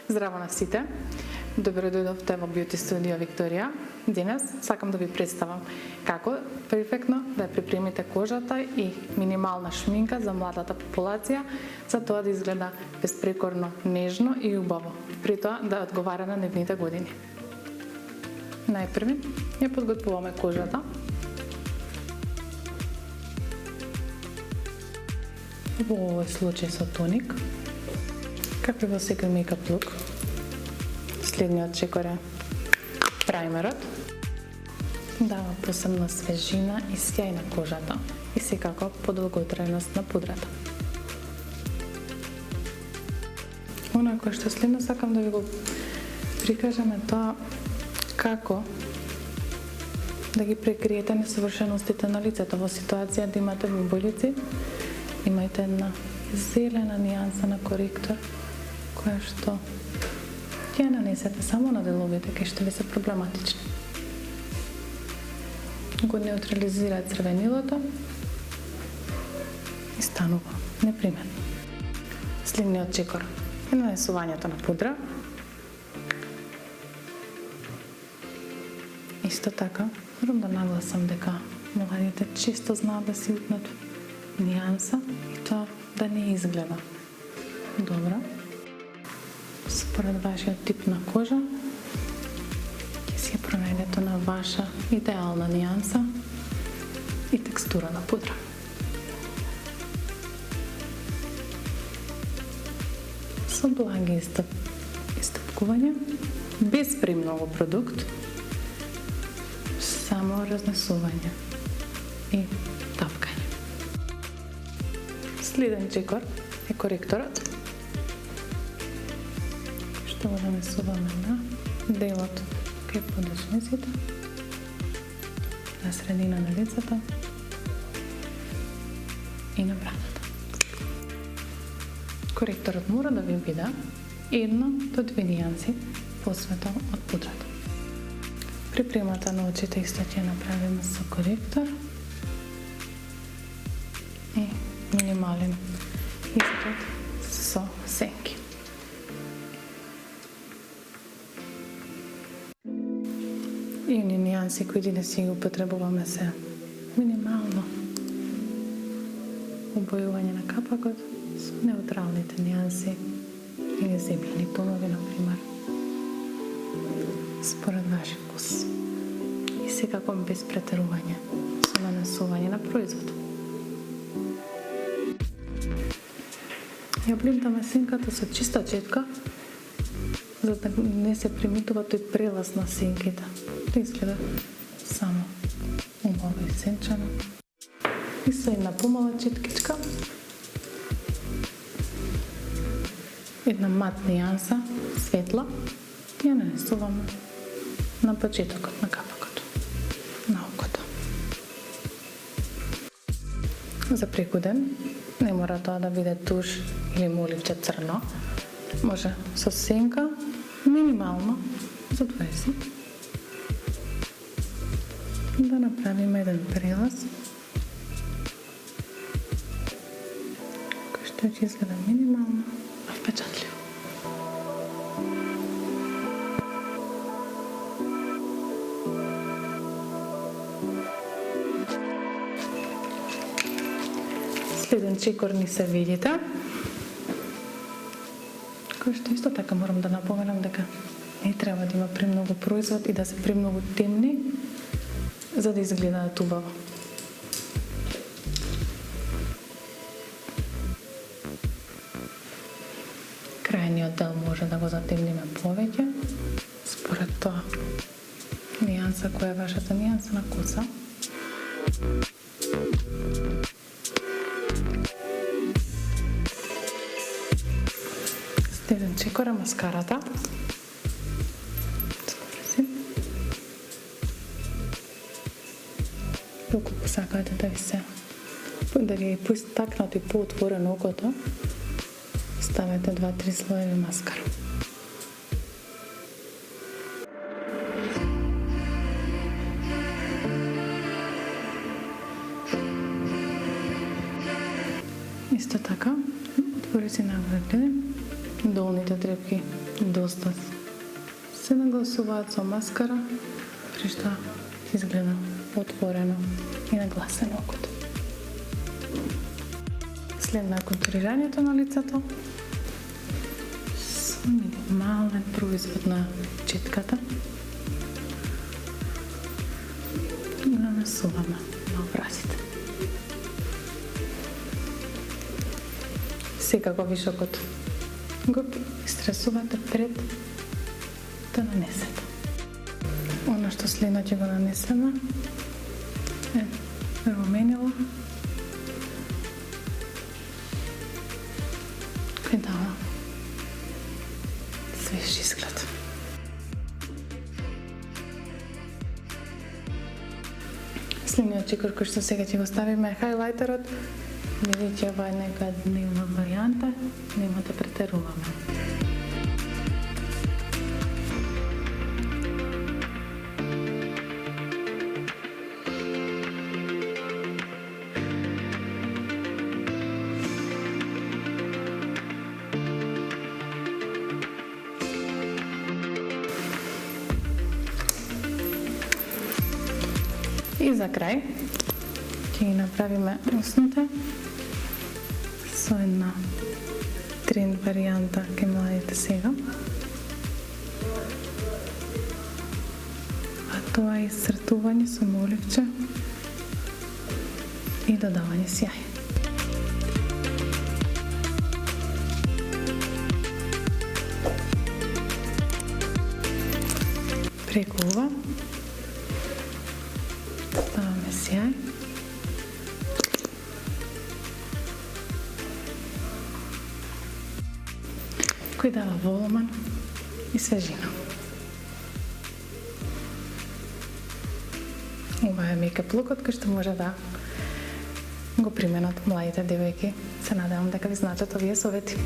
Здраво на сите! Добро дојдовте во Beauty Studio Викторија. Денес сакам да ви представам како перфектно да ја припремите кожата и минимална шминка за младата популација, за тоа да изгледа беспрекорно, нежно и убаво, при тоа да одговара на нивните години. Најпрви ја подготвуваме кожата. Во овој случај со тоник, како и во секој мејкап лук. Следниот чекор е праймерот. Дава посебна свежина и сјај на кожата и секако подолготрајност на пудрата. Она кое што следно сакам да ви го прикажам е тоа како да ги прекриете несовршеностите на лицето. Во ситуација да имате буболици, имајте една зелена нијанса на коректор која што ќе ја нанесете само на деловите кои што ви се проблематични. Го неутрализира црвенилото и станува неприметно. Следниот чекор е нанесувањето на пудра. Исто така, морам да нагласам дека младите често знаат да си утнат нијанса и тоа да не изгледа добро. Според вашиот тип на кожа, ќе си ја пронајдете на ваша идеална нијанса и текстура на пудра. Со благи истапкувања, без премногу продукт, само разнесување и тапкање. Следен чекор е коректорот, што го нанесуваме на делот кај подушниците, на средина на лицето и на брадата. Коректорот мора да ви биде 1 до 2 нијанси посветол од пудрата. Припремата на очите исто ќе направиме со коректор и минимален изглед со сенки. И они нијанси кои да си употребуваме се минимално убојување на капакот со неутралните нијанси или земјени тонови, например, според вашиот вкус. И секако без претерување со нанесување на производ. Ја блимтаме сенката со чиста четка, за да не се приметува тој прелаз на сенките. Да изгледа само убаво и сенчано. И со една помала четкичка, една мат нијанса, светла, ја нанесуваме на почетокот на капакот, на окото. За прекуден, не мора тоа да биде туш или моливче црно, може со сенка, минимално, за 20, да направиме еден прелаз, кој што ќе изгледа минимално, а впечатливо. Следен чекор ни се видите, кој што исто така морам да напоменам дека не треба да има премногу производ и да се премногу темни за да изгледаат убаво. Крајниот дел може да го затемниме повеќе, според тоа нијанса која е вашата нијанса на коса. Следен чекор е маскарата. Колку посакате да ви се да ви е поистакнато и поотворено окото, ставете 2-3 слоеви маскара. Исто така, отвори си нагоре, долните трепки доста се нагласуваат со маскара, при што изгледа отворено и нагласено окото. След контурирањето на лицето, со минимален производ на четката, го нанесуваме на образите. Секако вишокот го истресувате пред да нанесете. Оно што следно ќе го нанесеме е руменило, кој дава свеж изглед. Следниот чекор кој што сега ќе го ставиме е хайлайтерот, бидејќи ова е нека дневна варијанта, нема да претеруваме. И за крај ќе ги направиме усните со една тренд варијанта кај младите сега. А тоа е исцртување со моливче и додавање сјај. Преку ова ставаме сјај. Кој дава волумен и свежина. Ова е мејкап лукот кој што може да го применат младите девојки. Се надевам дека ви значат овие совети.